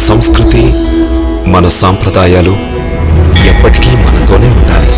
సంస్కృతి, మన సాంప్రదాయాలు ఎప్పటికీ మనతోనే ఉండాలి.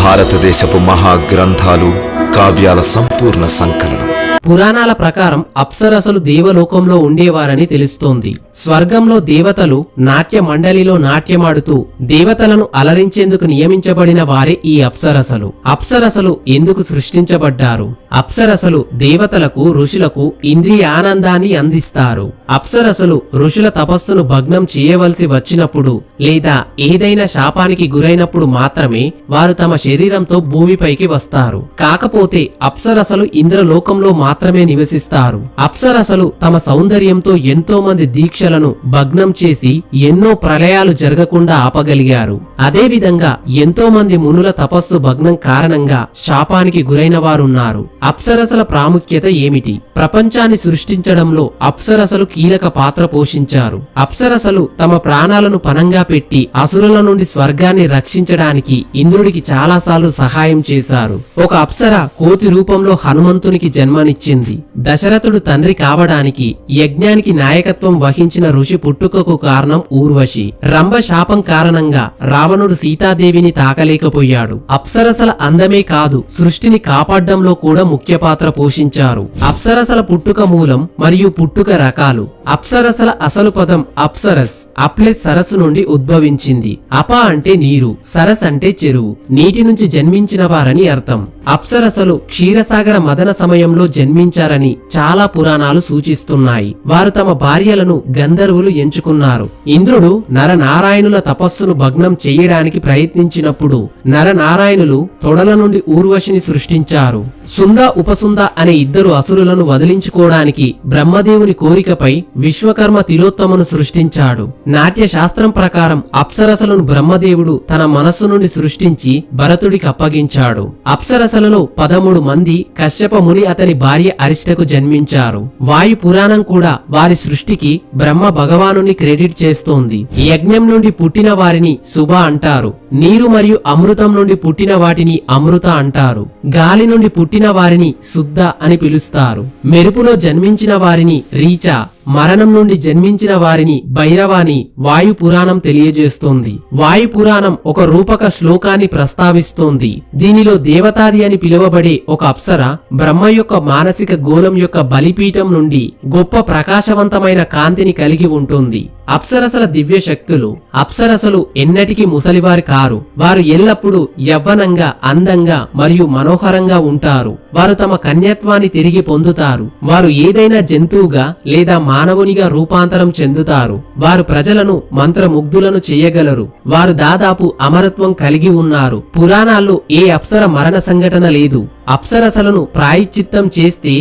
భారతదేశపు మహాగ్రంథాలు, కావ్యాల సంపూర్ణ సంకలనం. పురాణాల ప్రకారం అప్సరసలు దేవలోకంలో ఉండేవారని తెలుస్తోంది. స్వర్గంలో దేవతలు నాట్య మండలిలో నాట్యమాడుతూ దేవతలను అలరించేందుకు నియమించబడిన వారే ఈ అప్సరసలు. అప్సరసలు ఎందుకు సృష్టించబడ్డారు? అప్సరసలు దేవతలకు, ఋషులకు ఇంద్రియ ఆనందాన్ని అందిస్తారు. అప్సరసలు ఋషుల తపస్సును భగ్నం చేయవలసి వచ్చినప్పుడు లేదా ఏదైనా శాపానికి గురైనప్పుడు మాత్రమే వారు తమ శరీరంతో భూమిపైకి వస్తారు. కాకపోతే అప్సరసలు ఇంద్రలోకంలో మాత్రమే నివసిస్తారు. అప్సరసలు తమ సౌందర్యంతో ఎంతో మంది దీక్షలను భగ్నం చేసి ఎన్నో ప్రళయాలు జరగకుండా ఆపగలిగారు. అదేవిధంగా ఎంతో మంది మునుల తపస్సు భగ్నం కారణంగా శాపానికి గురైన వారున్నారు. అప్సరసల ప్రాముఖ్యత ఏమిటి? ప్రపంచాన్ని సృష్టించడంలో అప్సరసలు కీలక పాత్ర పోషించారు. అప్సరసలు తమ ప్రాణాలను పణంగా పెట్టి అసురుల నుండి స్వర్గాన్ని రక్షించడానికి ఇంద్రుడికి చాలాసార్లు సహాయం చేశారు. ఒక అప్సర కోతి రూపంలో హనుమంతునికి జన్మనిచ్చింది. దశరథుడు తండ్రి కావడానికి యజ్ఞానికి నాయకత్వం వహించిన ఋషి పుట్టుకకు కారణం ఊర్వశి. రంభ శాపం కారణంగా రావణుడు సీతాదేవిని తాకలేకపోయాడు. అప్సరసల అందమే కాదు, సృష్టిని కాపాడడంలో కూడా ముఖ్య పాత్ర పోషించారు. అప్సరసల పుట్టుక మూలం మరియు పుట్టుక రకాలు. అప్సరసల అసలు పదం అప్సరస్, అప్లెస్ సరస్సు నుండి ఉద్భవించింది. అప అంటే నీరు, సరస్ అంటే చెరువు, నీటి నుంచి జన్మించిన వారని అర్థం. అప్సరసలు క్షీరసాగర మదన సమయంలో జన్మించారని చాలా పురాణాలు సూచిస్తున్నాయి. వారు తమ భార్యలను గంధర్వులు ఎంచుకున్నారు. ఇంద్రుడు నరనారాయణుల తపస్సును భగ్నం చేయడానికి ప్రయత్నించినప్పుడు నరనారాయణులు తొడల నుండి ఊర్వశిని సృష్టించారు. సుంద, ఉపసుంద అనే ఇద్దరు అసురులను వదిలించుకోవడానికి బ్రహ్మదేవుని కోరికపై విశ్వకర్మ తిలోత్తమను సృష్టించాడు. నాట్య శాస్త్రం ప్రకారం అప్సరసలను బ్రహ్మదేవుడు తన మనస్సు నుండి సృష్టించి భరతుడికి అప్పగించాడు. అప్సరసలలో 13 మంది కశ్యప ముని అతని భార్య అరిష్టకు జన్మించారు. వాయు పురాణం కూడా వారి సృష్టికి బ్రహ్మ భగవానుని క్రెడిట్ చేస్తోంది. యజ్ఞం నుండి పుట్టిన వారిని శుభ అంటారు. నీరు మరియు అమృతం నుండి పుట్టిన వాటిని అమృత అంటారు. గాలి నుండి పుట్టిన వారిని శుద్ధ అని పిలుస్తారు. మెరుపులో జన్మించిన వారిని రీచ, మరణం నుండి జన్మించిన వారిని భైరవాని వాయు పురాణం తెలియజేస్తోంది. వాయు పురాణం ఒక రూపక శ్లోకాన్ని ప్రస్తావిస్తోంది. దీనిలో దేవతాది అని పిలువబడే ఒక అప్సర బ్రహ్మ యొక్క మానసిక గోళం యొక్క బలిపీఠం నుండి గొప్ప ప్రకాశవంతమైన కాంతిని కలిగి ఉంటుంది. అప్సరసల దివ్య శక్తులు. అప్సరసలు ఎన్నటికీ ముసలివారు కారు. వారు ఎల్లప్పుడూ యవ్వనంగా, అందంగా మరియు మనోహరంగా ఉంటారు. వారు తమ కన్యత్వాన్ని తిరిగి పొందుతారు. వారు ఏదైనా జంతువుగా లేదా మానవునిగా రూపాంతరం చెందుతారు. వారు ప్రజలను మంత్రముగ్ధులను చేయగలరు. వారు దాదాపు అమరత్వం కలిగి ఉన్నారు. పురాణాల్లో ఏ అప్సర మరణ సంఘటన లేదు. అప్సరసలను ప్రాయశ్చిత్తం చేస్తే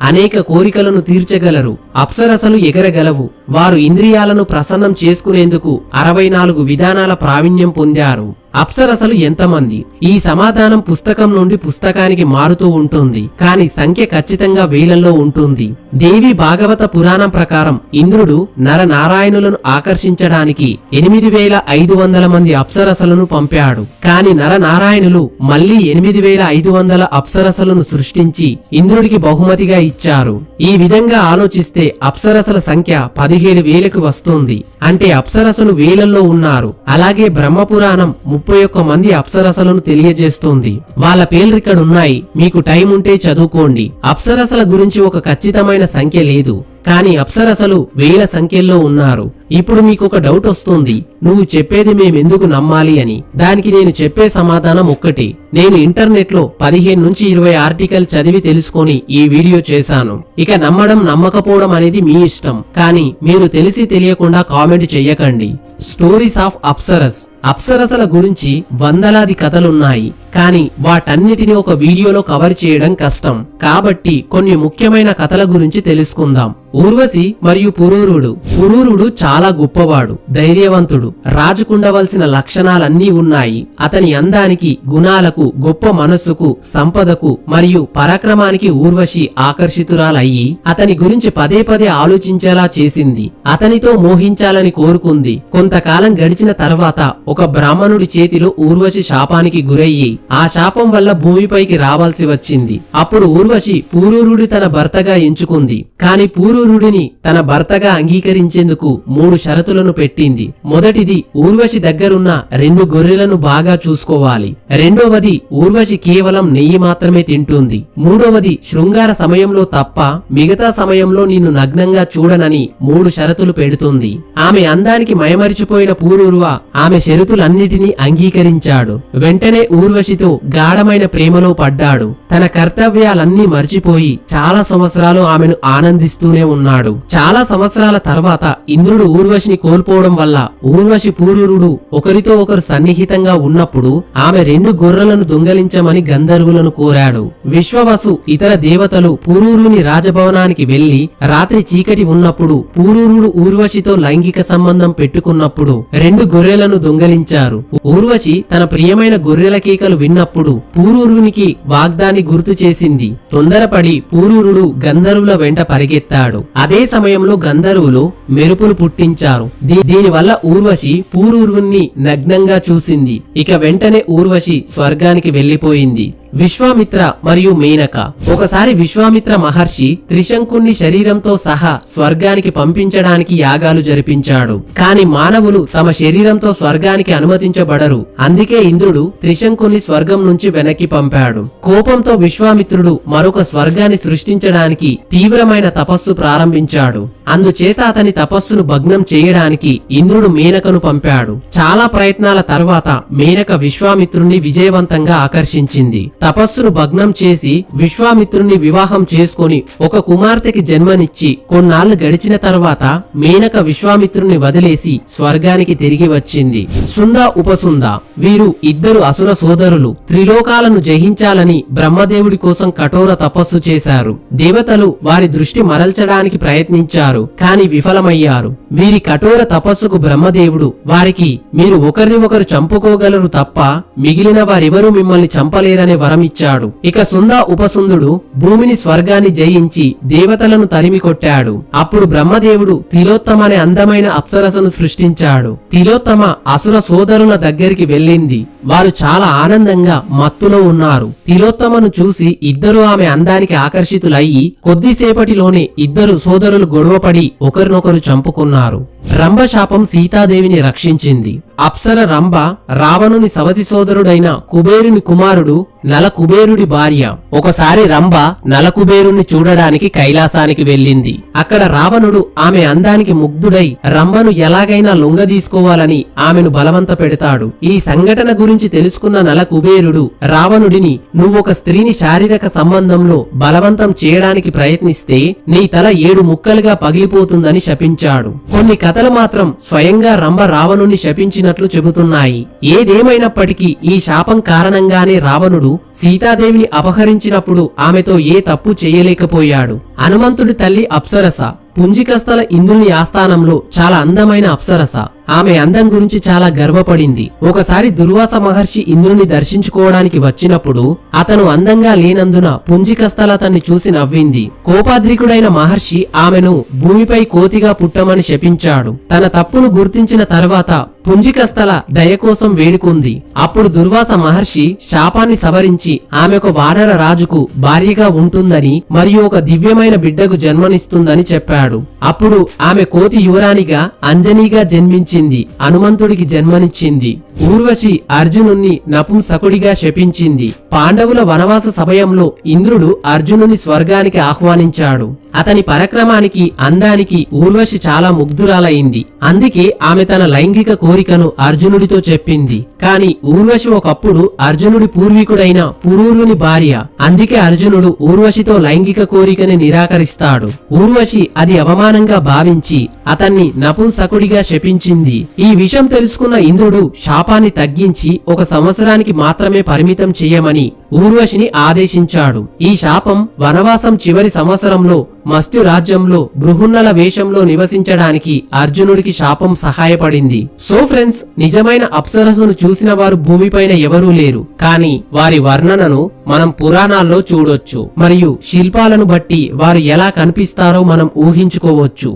అనేక కోరికలను తీర్చగలరు. అప్సరసలు ఎగరగలవు. వారు ఇంద్రియాలను ప్రసన్నం చేసుకునేందుకు 64 విధానాల ప్రావీణ్యం పొందారు. అప్సరసలు ఎంతమంది? ఈ సమాధానం పుస్తకం నుండి పుస్తకానికి మారుతూ ఉంటుంది, కానీ సంఖ్య ఖచ్చితంగా వేలల్లో ఉంటుంది. దేవి భాగవత పురాణం ప్రకారం ఇంద్రుడు నరనారాయణులను ఆకర్షించడానికి 8500 మంది అప్సరసలను పంపాడు. కానీ నరనారాయణులు మళ్లీ 8500 అప్సరసలను సృష్టించి ఇంద్రుడికి బహుమతిగా ఇచ్చారు. ఈ విధంగా ఆలోచిస్తే అప్సరసల సంఖ్య 17,000కు వస్తుంది. అంటే అప్సరసలు వేలల్లో ఉన్నారు. అలాగే బ్రహ్మపురాణం 31 మంది అప్సరసలను తెలియజేస్తుంది. వాళ్ళ పేర్లు ఇక్కడ ఉన్నాయి, మీకు టైం ఉంటే చదువుకోండి. అప్సరసల గురించి ఒక ఖచ్చితమైన సంఖ్య లేదు, కానీ అప్సరసలు వేల సంఖ్యల్లో ఉన్నారు. ఇప్పుడు మీకు ఒక డౌట్ వస్తుంది, నువ్వు చెప్పేది మేమెందుకు నమ్మాలి అని. దానికి నేను చెప్పే సమాధానం ఒక్కటే. నేను ఇంటర్నెట్ లో 15 నుంచి 20 ఆర్టికల్ చదివి తెలుసుకొని ఈ వీడియో చేశాను. ఇక నమ్మడం నమ్మకపోవడం అనేది మీ ఇష్టం, కానీ మీరు తెలిసి తెలియకుండా కామెంట్ చెయ్యకండి. Stories of apsaras. అప్సరసల గురించి వందలాది కథలున్నాయి, కానీ వాటన్నిటిని ఒక వీడియోలో కవర్ చేయడం కష్టం. కాబట్టి కొన్ని ముఖ్యమైన కథల గురించి తెలుసుకుందాం. ఊర్వశి మరియు పురూరుడు. పురూరుడు చాలా గొప్పవాడు, ధైర్యవంతుడు. రాజుకుండవలసిన లక్షణాలన్నీ ఉన్నాయి. అతని అందానికి, గుణాలకు, గొప్ప మనస్సుకు, సంపదకు మరియు పరాక్రమానికి ఊర్వశి ఆకర్షితురాలయ్యి అతని గురించి పదే పదే ఆలోచించేలా చేసింది. అతనితో మోహించాలని కోరుకుంది. కొంతకాలం గడిచిన తర్వాత ఒక బ్రాహ్మణుడి చేతిలో ఊర్వశి శాపానికి గురయ్యి ఆ శాపం వల్ల భూమిపైకి రావాల్సి వచ్చింది. అప్పుడు ఊర్వశి పురూరుడి తన భర్తగా ఎంచుకుంది. కాని పురూరుడు పూరూరుడిని తన భర్తగా అంగీకరించేందుకు 3 షరతులను పెట్టింది. మొదటిది, ఊర్వశి దగ్గరున్న 2 గొర్రెలను బాగా చూసుకోవాలి. రెండవది, ఊర్వశి కేవలం నెయ్యి మాత్రమే తింటుంది. మూడవది, శృంగార సమయంలో తప్ప మిగతా సమయంలో నిన్ను నగ్నంగా చూడనని 3 షరతులు పెడుతుంది. ఆమె అందానికి మయమరిచిపోయిన పూరూరువ ఆమె షరతులన్నిటినీ అంగీకరించాడు. వెంటనే ఊర్వశితో గాఢమైన ప్రేమలో పడ్డాడు. తన కర్తవ్యాలన్నీ మర్చిపోయి చాలా సంవత్సరాలు ఆమెను ఆనందిస్తూనే ఉన్నాడు. చాలా సంవత్సరాల తర్వాత ఇంద్రుడు ఊర్వశిని కోల్పోవడం వల్ల ఊర్వశి పూరూరుడు ఒకరితో ఒకరు సన్నిహితంగా ఉన్నప్పుడు ఆమె 2 గొర్రెలను దొంగలించమని గంధర్వులను కోరాడు. విశ్వవసు ఇతర దేవతలు పూరూరుని రాజభవనానికి వెళ్లి రాత్రి చీకటి ఉన్నప్పుడు పూరూరుడు ఊర్వశితో లైంగిక సంబంధం పెట్టుకున్నప్పుడు 2 గొర్రెలను దొంగలించారు. ఊర్వశి తన ప్రియమైన గొర్రెల కేకలు విన్నప్పుడు పూరూరునికి వాగ్దాన్ని గుర్తు చేసింది. తొందరపడి పూరూరుడు గంధర్వుల వెంట పరిగెత్తాడు. అదే సమయంలో గంధర్వులు మెరుపులు పుట్టించారు. దీనివల్ల ఊర్వశి పూరూరుని నగ్నంగా చూసింది. ఇక వెంటనే ఊర్వశి స్వర్గానికి వెళ్లిపోయింది. విశ్వామిత్ర మరియు మేనక. ఒకసారి విశ్వామిత్ర మహర్షి త్రిశంకుణ్ణి శరీరంతో సహా స్వర్గానికి పంపించడానికి యాగాలు జరిపించాడు. కాని మానవులు తమ శరీరంతో స్వర్గానికి అనుమతించబడరు. అందుకే ఇంద్రుడు త్రిశంకుణ్ణి స్వర్గం నుంచి వెనక్కి పంపాడు. కోపంతో విశ్వామిత్రుడు మరొక స్వర్గాన్ని సృష్టించడానికి తీవ్రమైన తపస్సు ప్రారంభించాడు. అందుచేత అతని తపస్సును భగ్నం చేయడానికి ఇంద్రుడు మేనకను పంపాడు. చాలా ప్రయత్నాల తర్వాత మేనక విశ్వామిత్రుణ్ణి విజయవంతంగా ఆకర్షించింది. తపస్సును భగ్నం చేసి విశ్వామిత్రుణ్ణి వివాహం చేసుకొని ఒక కుమార్తెకి జన్మనిచ్చి కొన్నాళ్లు గడిచిన తర్వాత మేనక విశ్వామిత్రుణ్ణి వదిలేసి స్వర్గానికి తిరిగి వచ్చింది. సుంద ఉపసుంద. వీరు ఇద్దరు అసుర సోదరులు. త్రిలోకాలను జయించాలని బ్రహ్మదేవుడి కోసం కఠోర తపస్సు చేశారు. దేవతలు వారి దృష్టి మరల్చడానికి ప్రయత్నించారు, కాని విఫలమయ్యారు. వీరి కఠోర తపస్సుకు బ్రహ్మదేవుడు వారికి, మీరు ఒకరిని ఒకరు చంపుకోగలరు తప్ప మిగిలిన వారెవరూ మిమ్మల్ని చంపలేరనే వరమిచ్చాడు. ఇక సుంద ఉపసుందుడు భూమిని స్వర్గాన్ని జయించి దేవతలను తరిమి కొట్టాడు. అప్పుడు బ్రహ్మదేవుడు తిలోత్తమ అనే అందమైన అప్సరసను సృష్టించాడు. తిలోత్తమ అసుర సోదరుల దగ్గరికి వెళ్ళింది. వారు చాలా ఆనందంగా మత్తులో ఉన్నారు. తిలోత్తమను చూసి ఇద్దరు ఆమె అందానికి ఆకర్షితులయ్యి కొద్దిసేపటిలోనే ఇద్దరు సోదరులు గొడవపడి ఒకరినొకరు చంపుకున్నారు. రంభ శాపం సీతాదేవిని రక్షించింది. అప్సర రంభ రావణుని సవతి సోదరుడైన కుబేరుని కుమారుడు నలకుబేరుడి భార్య. ఒకసారి రంభ నలకుబేరుని చూడడానికి కైలాసానికి వెళ్ళింది. అక్కడ రావణుడు ఆమె అందానికి ముగ్ధుడై రంభను ఎలాగైనా లొంగదీసుకోవాలని ఆమెను బలవంత పెడతాడు. ఈ సంఘటన గురించి తెలుసుకున్న నలకుబేరుడు రావణుడిని, నువ్వొక స్త్రీని శారీరక సంబంధంలో బలవంతం చేయడానికి ప్రయత్నిస్తే నీ తల 7 ముక్కలుగా పగిలిపోతుందని శపించాడు. కొన్ని కథలు మాత్రం స్వయంగా రంభ రావణుని శపించినట్లు చెబుతున్నాయి. ఏదేమైనప్పటికీ ఈ శాపం కారణంగానే రావణుడు సీతాదేవిని అపహరించినప్పుడు ఆమెతో ఏ తప్పు చేయలేకపోయాడు. హనుమంతుడి తల్లి అప్సరస. పుంజికస్థల ఇంద్రుని ఆస్థానంలో చాలా అందమైన అప్సరస. ఆమె అందం గురించి చాలా గర్వపడింది. ఒకసారి దుర్వాస మహర్షి ఇంద్రుని దర్శించుకోవడానికి వచ్చినప్పుడు అతను అందంగా లేనందున పుంజికస్థల అతన్ని చూసి నవ్వింది. కోపాద్రికుడైన మహర్షి ఆమెను భూమిపై కోతిగా పుట్టమని శపించాడు. తన తప్పును గుర్తించిన తర్వాత పుంజికస్థల దయ కోసం వేడుకుంది. అప్పుడు దుర్వాస మహర్షి శాపాన్ని సవరించి ఆమె ఒక వానర రాజుకు భార్యగా ఉంటుందని మరియు ఒక దివ్యమైన బిడ్డకు జన్మనిస్తుందని చెప్పాడు. అప్పుడు ఆమె కోతి యువరాణిగా అంజనీగా జన్మించింది. హనుమంతుడికి జన్మనిచ్చింది. ఊర్వశి అర్జునుణ్ణి నపుంసకుడిగా శపించింది. పాండవుల వనవాస సమయంలో ఇంద్రుడు అర్జునుని స్వర్గానికి ఆహ్వానించాడు. అతని పరాక్రమానికి అందానికి ఊర్వశి చాలా ముగ్ధురాలైంది. అందుకే ఆమె తన లైంగిక కోరికను అర్జునుడితో చెప్పింది. కాని ఊర్వశి ఒకప్పుడు అర్జునుడి పూర్వీకుడైన పురూరుని భార్య. అందుకే అర్జునుడు ఊర్వశితో లైంగిక కోరికని నిరాకరిస్తాడు. ఊర్వశి అది అవమానంగా భావించి అతన్ని నపుంసకుడిగా శపించింది. ఈ విషయం తెలుసుకున్న ఇంద్రుడు శాపాన్ని తగ్గించి 1 సంవత్సరానికి మాత్రమే పరిమితం చేయమని ఊర్వశిని ఆదేశించాడు. ఈ శాపం వనవాసం చివరి సంవత్సరంలో మత్స్యు రాజ్యంలో బృహన్నల వేషంలో నివసించడానికి అర్జునుడికి శాపం సహాయపడింది. సో ఫ్రెండ్స్, నిజమైన అప్సరసును చూసిన వారు భూమిపైన ఎవరూ లేరు. కానీ వారి వర్ణనను మనం పురాణాల్లో చూడొచ్చు. మరియు శిల్పాలను బట్టి వారు ఎలా కనిపిస్తారో మనం ఊహించుకోవచ్చు.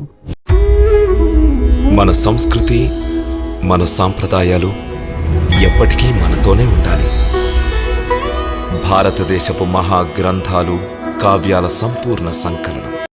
మన సంస్కృతి, మన సాంప్రదాయాలు ఎప్పటికీ మనతోనే ఉండాలి. భారతదేశపు మహాగ్రంథాలు, కావ్యాల సంపూర్ణ సంకలనం.